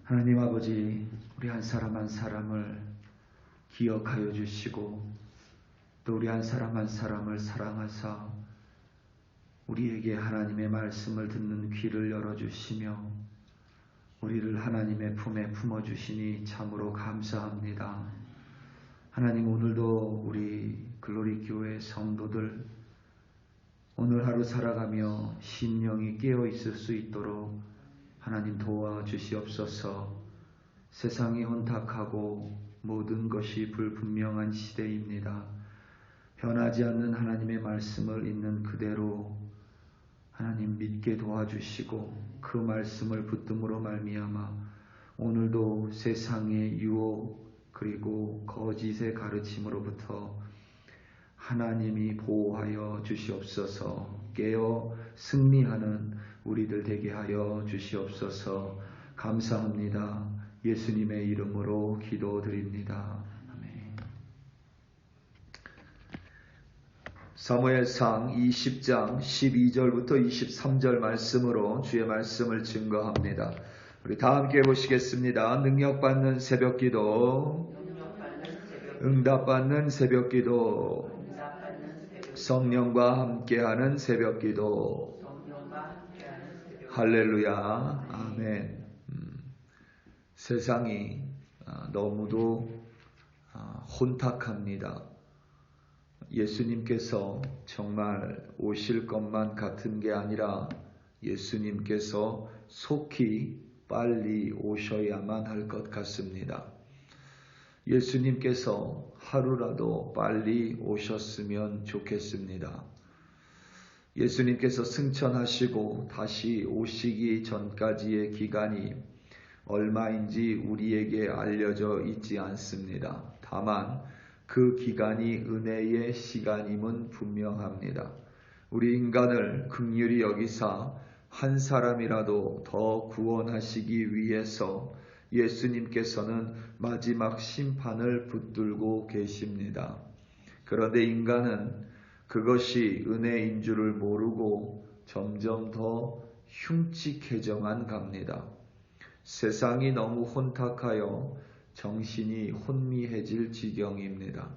하나님 아버지, 우리 한 사람 한 사람을 기억하여 주시고 또 우리 한 사람 한 사람을 사랑하사 우리에게 하나님의 말씀을 듣는 귀를 열어주시며 우리를 하나님의 품에 품어주시니 참으로 감사합니다. 하나님, 오늘도 우리 글로리교회 성도들 오늘 하루 살아가며 심령이 깨어 있을 수 있도록 하나님 도와주시옵소서. 세상이 혼탁하고 모든 것이 불분명한 시대입니다. 변하지 않는 하나님의 말씀을 있는 그대로 하나님 믿게 도와주시고 그 말씀을 붙듦으로 말미암아 오늘도 세상의 유혹 그리고 거짓의 가르침으로부터 하나님이 보호하여 주시옵소서. 깨어 승리하는 우리들 되게 하여 주시옵소서. 감사합니다. 예수님의 이름으로 기도드립니다. 아멘. 사무엘상 20장 12절부터 23절 말씀으로 주의 말씀을 증거합니다. 우리 다 함께 보시겠습니다. 능력받는 새벽기도, 응답받는 새벽기도, 성령과 함께하는 새벽기도. 할렐루야. 아멘. 세상이 너무도 혼탁합니다. 예수님께서 정말 오실 것만 같은 게 아니라 예수님께서 속히 빨리 오셔야만 할 것 같습니다. 예수님께서 하루라도 빨리 오셨으면 좋겠습니다. 예수님께서 승천하시고 다시 오시기 전까지의 기간이 얼마인지 우리에게 알려져 있지 않습니다. 다만 그 기간이 은혜의 시간임은 분명합니다. 우리 인간을 긍휼히 여기사 한 사람이라도 더 구원하시기 위해서 예수님께서는 마지막 심판을 붙들고 계십니다. 그런데 인간은 그것이 은혜인 줄을 모르고 점점 더 흉측해져만 갑니다. 세상이 너무 혼탁하여 정신이 혼미해질 지경입니다.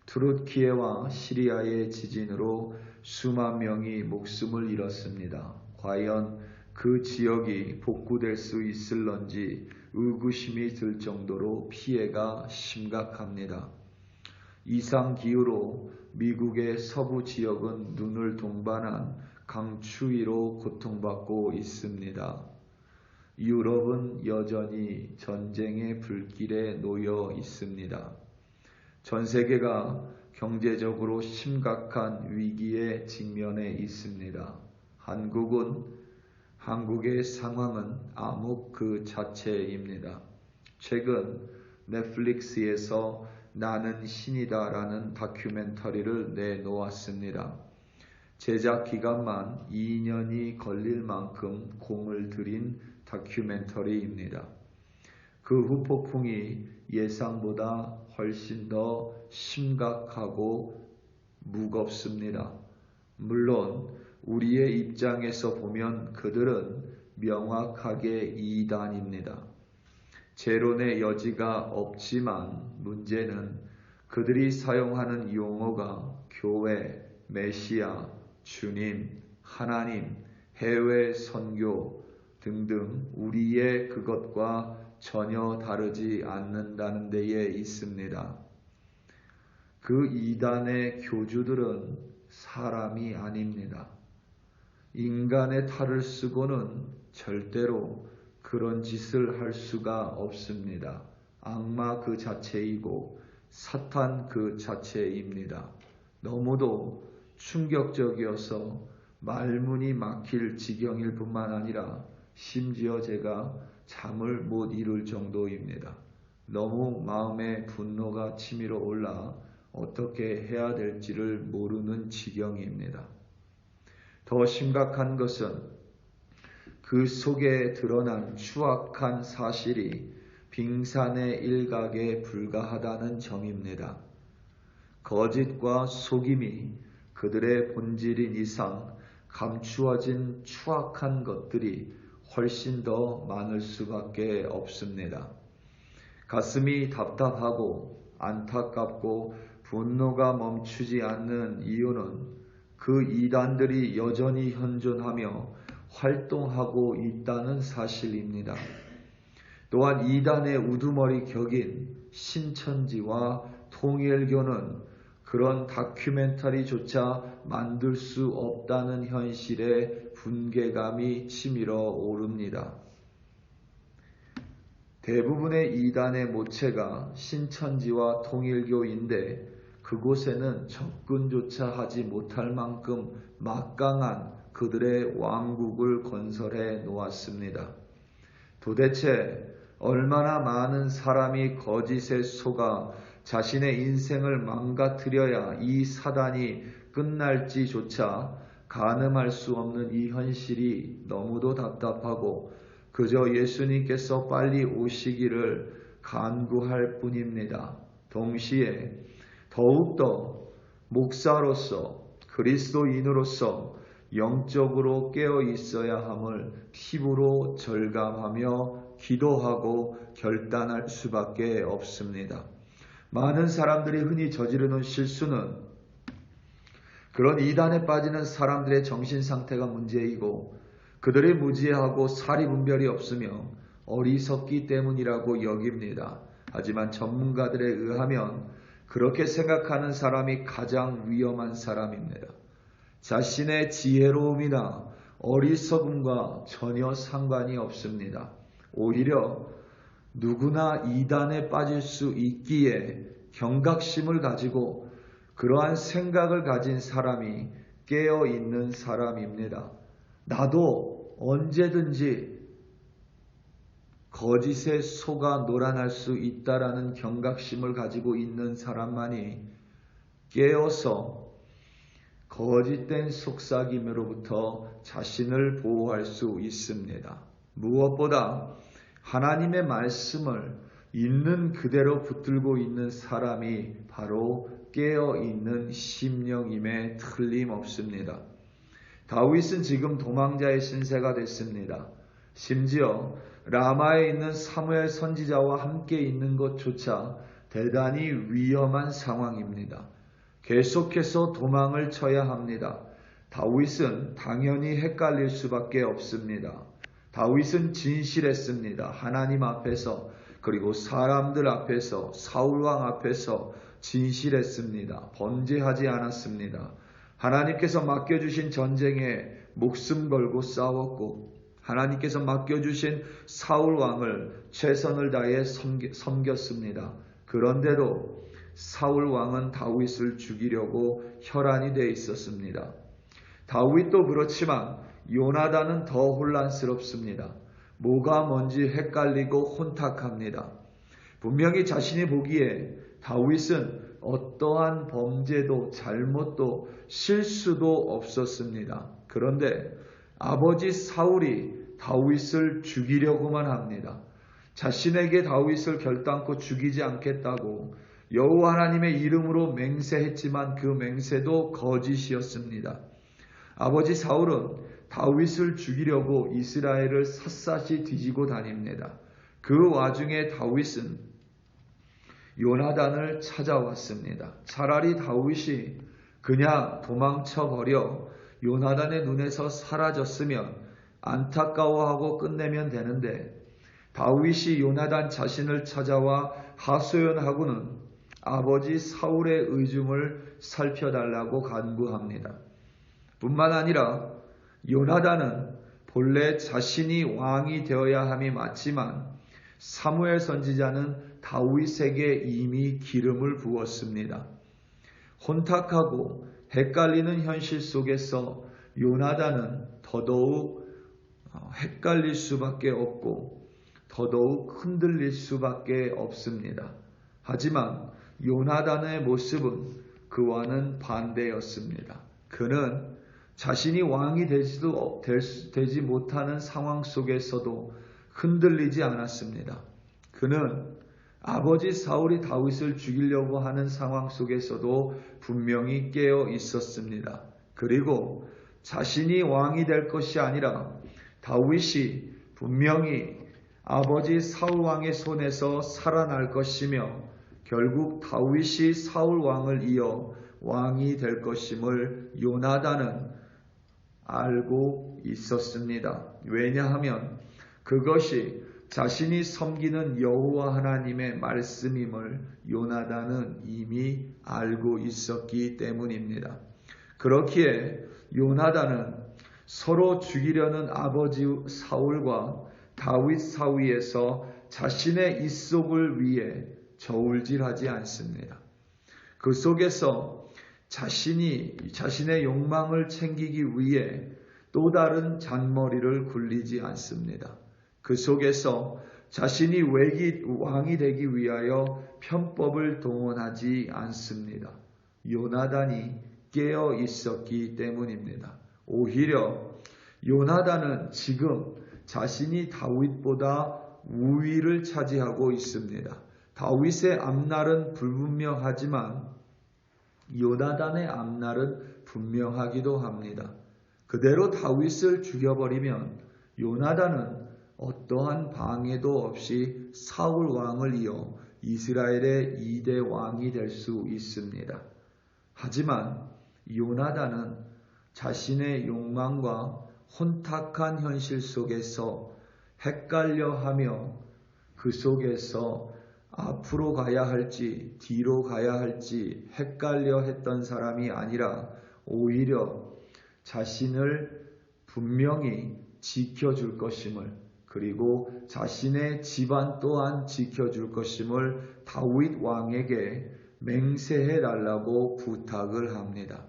투르키예와 시리아의 지진으로 수만 명이 목숨을 잃었습니다. 과연 그 지역이 복구될 수 있을런지 의구심이 들 정도로 피해가 심각합니다. 이상기후로 미국의 서부 지역은 눈을 동반한 강추위로 고통받고 있습니다. 유럽은 여전히 전쟁의 불길에 놓여 있습니다. 전 세계가 경제적으로 심각한 위기에 직면해 있습니다. 한국의 상황은 암흑 그 자체입니다. 최근 넷플릭스에서 나는 신이다라는 다큐멘터리를 내놓았습니다. 제작 기간만 2년이 걸릴 만큼 공을 들인 다큐멘터리입니다. 그 후폭풍이 예상보다 훨씬 더 심각하고 무겁습니다. 물론 우리의 입장에서 보면 그들은 명확하게 이단입니다. 재론의 여지가 없지만 문제는 그들이 사용하는 용어가 교회, 메시아, 주님, 하나님, 해외 선교 등등 우리의 그것과 전혀 다르지 않는다는 데에 있습니다. 그 이단의 교주들은 사람이 아닙니다. 인간의 탈을 쓰고는 절대로 그런 짓을 할 수가 없습니다. 악마 그 자체이고 사탄 그 자체입니다. 너무도 충격적이어서 말문이 막힐 지경일 뿐만 아니라 심지어 제가 잠을 못 이룰 정도입니다. 너무 마음에 분노가 치밀어 올라 어떻게 해야 될지를 모르는 지경입니다. 더 심각한 것은 그 속에 드러난 추악한 사실이 빙산의 일각에 불과하다는 점입니다. 거짓과 속임이 그들의 본질인 이상 감추어진 추악한 것들이 훨씬 더 많을 수밖에 없습니다. 가슴이 답답하고 안타깝고 분노가 멈추지 않는 이유는 그 이단들이 여전히 현존하며 활동하고 있다는 사실입니다. 또한 이단의 우두머리 격인 신천지와 통일교는 그런 다큐멘터리조차 만들 수 없다는 현실에 분개감이 치밀어 오릅니다. 대부분의 이단의 모체가 신천지와 통일교인데 그곳에는 접근조차 하지 못할 만큼 막강한 그들의 왕국을 건설해 놓았습니다. 도대체 얼마나 많은 사람이 거짓에 속아 자신의 인생을 망가뜨려야 이 사단이 끝날지조차 가늠할 수 없는 이 현실이 너무도 답답하고 그저 예수님께서 빨리 오시기를 간구할 뿐입니다. 동시에 더욱더 목사로서 그리스도인으로서 영적으로 깨어 있어야 함을 피부로 절감하며 기도하고 결단할 수밖에 없습니다. 많은 사람들이 흔히 저지르는 실수는 그런 이단에 빠지는 사람들의 정신 상태가 문제이고 그들이 무지하고 사리분별이 없으며 어리석기 때문이라고 여깁니다. 하지만 전문가들에 의하면 그렇게 생각하는 사람이 가장 위험한 사람입니다. 자신의 지혜로움이나 어리석음과 전혀 상관이 없습니다. 오히려 누구나 이단에 빠질 수 있기에 경각심을 가지고 그러한 생각을 가진 사람이 깨어있는 사람입니다. 나도 언제든지 거짓에 속아 놀아날 수 있다라는 경각심을 가지고 있는 사람만이 깨어서 거짓된 속삭임으로부터 자신을 보호할 수 있습니다. 무엇보다 하나님의 말씀을 있는 그대로 붙들고 있는 사람이 바로 깨어있는 심령임에 틀림없습니다. 다윗은 지금 도망자의 신세가 됐습니다. 심지어 라마에 있는 사무엘 선지자와 함께 있는 것조차 대단히 위험한 상황입니다. 계속해서 도망을 쳐야 합니다. 다윗은 당연히 헷갈릴 수밖에 없습니다. 다윗은 진실했습니다. 하나님 앞에서 그리고 사람들 앞에서 사울왕 앞에서 진실했습니다. 범죄하지 않았습니다. 하나님께서 맡겨주신 전쟁에 목숨 걸고 싸웠고 하나님께서 맡겨주신 사울왕을 최선을 다해 섬겼습니다. 그런데도 사울왕은 다윗을 죽이려고 혈안이 되어 있었습니다. 다윗도 그렇지만 요나단은 더 혼란스럽습니다. 뭐가 뭔지 헷갈리고 혼탁합니다. 분명히 자신이 보기에 다윗은 어떠한 범죄도 잘못도 실수도 없었습니다. 그런데 아버지 사울이 다윗을 죽이려고만 합니다. 자신에게 다윗을 결단코 죽이지 않겠다고 여호와 하나님의 이름으로 맹세했지만 그 맹세도 거짓이었습니다. 아버지 사울은 다윗을 죽이려고 이스라엘을 샅샅이 뒤지고 다닙니다. 그 와중에 다윗은 요나단을 찾아왔습니다. 차라리 다윗이 그냥 도망쳐버려 요나단의 눈에서 사라졌으면 안타까워하고 끝내면 되는데 다윗이 요나단 자신을 찾아와 하소연하고는 아버지 사울의 의중을 살펴달라고 간구합니다. 뿐만 아니라 요나단은 본래 자신이 왕이 되어야 함이 맞지만 사무엘 선지자는 다윗에게 이미 기름을 부었습니다. 혼탁하고 헷갈리는 현실 속에서 요나단은 더더욱 헷갈릴 수밖에 없고 더더욱 흔들릴 수밖에 없습니다. 하지만 요나단의 모습은 그와는 반대였습니다. 그는 자신이 왕이 되지 못하는 상황 속에서도 흔들리지 않았습니다. 그는 아버지 사울이 다윗을 죽이려고 하는 상황 속에서도 분명히 깨어 있었습니다. 그리고 자신이 왕이 될 것이 아니라 다윗이 분명히 아버지 사울왕의 손에서 살아날 것이며 결국 다윗이 사울왕을 이어 왕이 될 것임을 요나단은 알고 있었습니다. 왜냐하면 그것이 자신이 섬기는 여호와 하나님의 말씀임을 요나단은 이미 알고 있었기 때문입니다. 그렇기에 요나단은 서로 죽이려는 아버지 사울과 다윗 사위에서 자신의 입속을 위해 저울질하지 않습니다. 그 속에서 자신의 욕망을 챙기기 위해 또 다른 잔머리를 굴리지 않습니다. 그 속에서 자신이 왕이 되기 위하여 편법을 동원하지 않습니다. 요나단이 깨어 있었기 때문입니다. 오히려 요나단은 지금 자신이 다윗보다 우위를 차지하고 있습니다. 다윗의 앞날은 불분명하지만 요나단의 앞날은 분명하기도 합니다. 그대로 다윗을 죽여버리면 요나단은 어떠한 방해도 없이 사울 왕을 이어 이스라엘의 2대 왕이 될 수 있습니다. 하지만 요나단은 자신의 욕망과 혼탁한 현실 속에서 헷갈려하며 그 속에서 앞으로 가야 할지 뒤로 가야 할지 헷갈려 했던 사람이 아니라 오히려 자신을 분명히 지켜줄 것임을, 그리고 자신의 집안 또한 지켜줄 것임을 다윗 왕에게 맹세해 달라고 부탁을 합니다.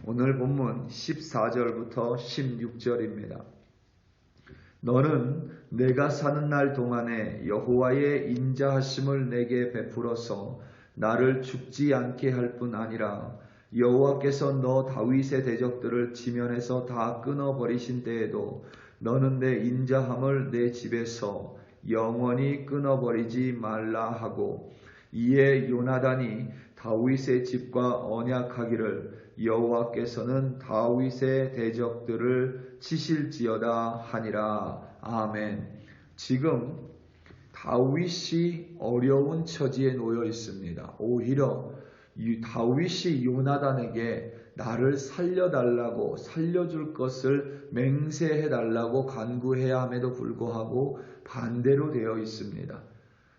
오늘 본문 14절부터 16절입니다. 너는 내가 사는 날 동안에 여호와의 인자하심을 내게 베풀어서 나를 죽지 않게 할 뿐 아니라 여호와께서 너 다윗의 대적들을 지면에서 다 끊어버리신 때에도 너는 내 인자함을 내 집에서 영원히 끊어버리지 말라 하고, 이에 요나단이 다윗의 집과 언약하기를 여호와께서는 다윗의 대적들을 치실지어다 하니라. 아멘. 지금 다윗이 어려운 처지에 놓여 있습니다. 오히려 다윗이 요나단에게 나를 살려달라고, 살려줄 것을 맹세해달라고 간구해야 함에도 불구하고 반대로 되어 있습니다.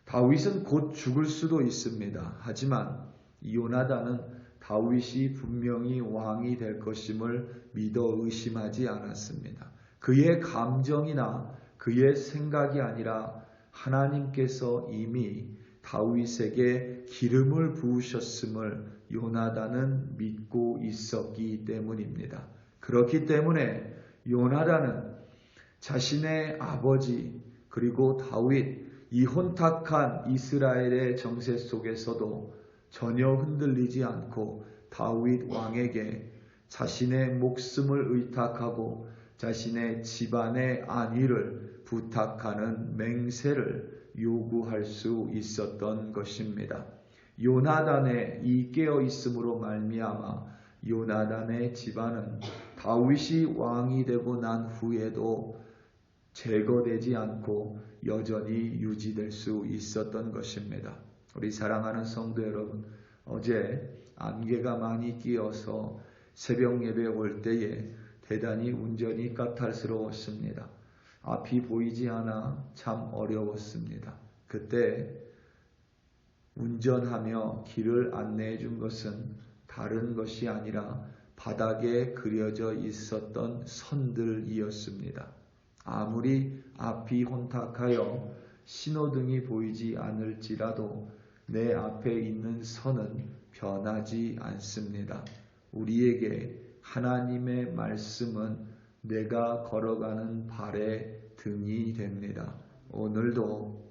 다윗은 곧 죽을 수도 있습니다. 하지만 요나단은 다윗이 분명히 왕이 될 것임을 믿어 의심하지 않았습니다. 그의 감정이나 그의 생각이 아니라 하나님께서 이미 다윗에게 기름을 부으셨음을 요나단은 믿고 있었기 때문입니다. 그렇기 때문에 요나단은 자신의 아버지 그리고 다윗, 이 혼탁한 이스라엘의 정세 속에서도 전혀 흔들리지 않고 다윗 왕에게 자신의 목숨을 의탁하고 자신의 집안의 안위를 부탁하는 맹세를 요구할 수 있었던 것입니다. 요나단의 이 깨어있음으로 말미암아 요나단의 집안은 다윗이 왕이 되고 난 후에도 제거되지 않고 여전히 유지될 수 있었던 것입니다. 우리 사랑하는 성도 여러분, 어제 안개가 많이 끼어서 새벽 예배 올 때에 대단히 운전이 까탈스러웠습니다. 앞이 보이지 않아 참 어려웠습니다. 그때 운전하며 길을 안내해 준 것은 다른 것이 아니라 바닥에 그려져 있었던 선들이었습니다. 아무리 앞이 혼탁하여 신호등이 보이지 않을지라도 내 앞에 있는 선은 변하지 않습니다. 우리에게 하나님의 말씀은 내가 걸어가는 발의 등이 됩니다. 오늘도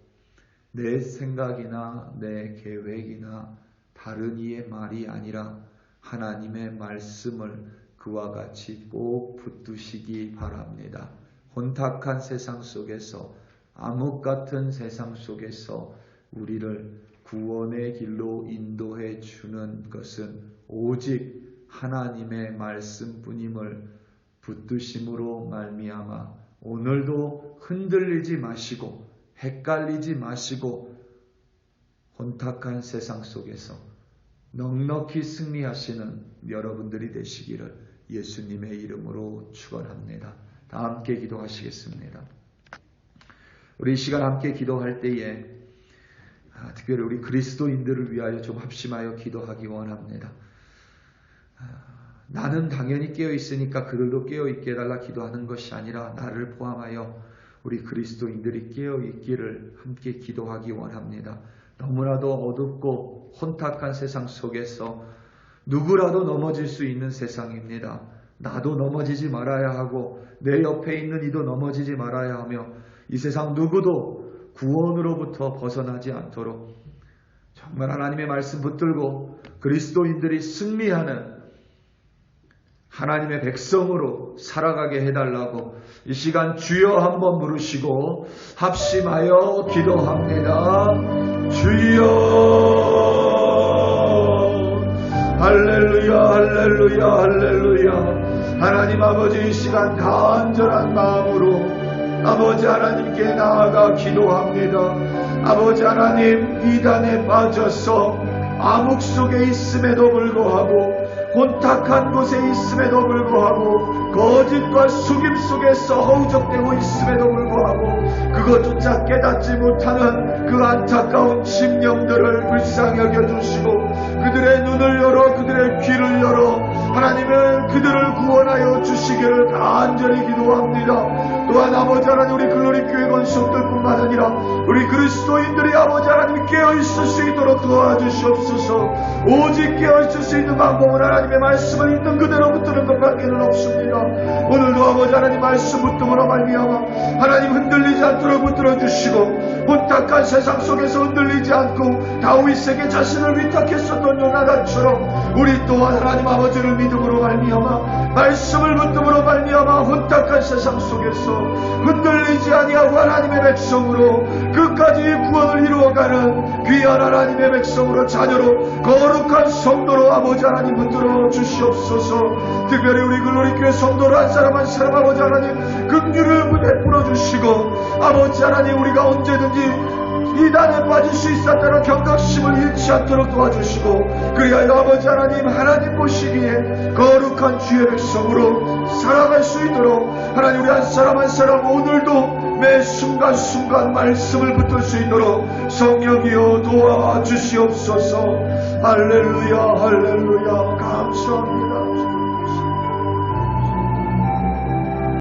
내 생각이나 내 계획이나 다른 이의 말이 아니라 하나님의 말씀을 그와 같이 꼭 붙드시기 바랍니다. 혼탁한 세상 속에서, 암흑 같은 세상 속에서 우리를 구원의 길로 인도해 주는 것은 오직 하나님의 말씀뿐임을 붙드심으로 말미암아 오늘도 흔들리지 마시고 헷갈리지 마시고 혼탁한 세상 속에서 넉넉히 승리하시는 여러분들이 되시기를 예수님의 이름으로 축원합니다. 다 함께 기도하시겠습니다. 우리 이 시간 함께 기도할 때에 특별히 우리 그리스도인들을 위하여 좀 합심하여 기도하기 원합니다. 나는 당연히 깨어있으니까 그들도 깨어있게 해달라 기도하는 것이 아니라 나를 포함하여 우리 그리스도인들이 깨어있기를 함께 기도하기 원합니다. 너무나도 어둡고 혼탁한 세상 속에서 누구라도 넘어질 수 있는 세상입니다. 나도 넘어지지 말아야 하고 내 옆에 있는 이도 넘어지지 말아야 하며 이 세상 누구도 구원으로부터 벗어나지 않도록 정말 하나님의 말씀 붙들고 그리스도인들이 승리하는 하나님의 백성으로 살아가게 해달라고 이 시간 주여 한번 부르시고 합심하여 기도합니다. 주여 할렐루야 할렐루야 할렐루야. 하나님 아버지 이 시간 간절한 마음으로 아버지 하나님께 나아가 기도합니다. 아버지 하나님 이단에 빠져서 암흑 속에 있음에도 불구하고 혼탁한 곳에 있음에도 불구하고 거짓과 속임 속에서 허우적대고 있음에도 불구하고 그것조차 깨닫지 못하는 그 안타까운 심령들을 불쌍히 여겨주시고 그들의 눈을 열어 그들의 귀를 열어 하나님은 그들을 구원하여 주시기를 간절히 기도합니다. 또한 아버지 하나님 우리 글로리교회 건속들뿐만 아니라 우리 그리스도인들이 아버지 하나님 깨어있을 수 있도록 도와주시옵소서. 오직 깨어있을 수 있는 방법은 하나님의 말씀을 있는 그대로 붙드는 것밖에는 없습니다. 오늘도 아버지 하나님 말씀 붙듦으로 말미암아 하나님 흔들리지 않도록 붙들어주시고 혼탁한 세상 속에서 흔들리지 않고 다윗에게 자신을 위탁했었던 요나단처럼 우리 또한 하나님 아버지를 믿음으로 말미암아 말씀을 붙듦으로 말미암아 혼탁한 세상 속에서 흔들리지 아니하고 하나님의 백성으로 끝까지 구원을 이루어가는 귀한 하나님의 백성으로 자녀로 거룩한 성도로 아버지 하나님 붙들어 주시옵소서. 특별히 우리 글로리교회 성도를 한 사람 한 사람 아버지 하나님 긍휼을 베풀어 주시고 아버지 하나님 우리가 언제든지 이단에 빠질 수 있었다는 경각심을 잃지 않도록 도와주시고 그리하여 아버지 하나님 보시기에 거룩한 주의 백성으로 살아갈 수 있도록 하나님 우리 한 사람 한 사람 오늘도 매 순간순간 말씀을 붙들 수 있도록 성령이여 도와주시옵소서. 할렐루야 할렐루야 감사합니다.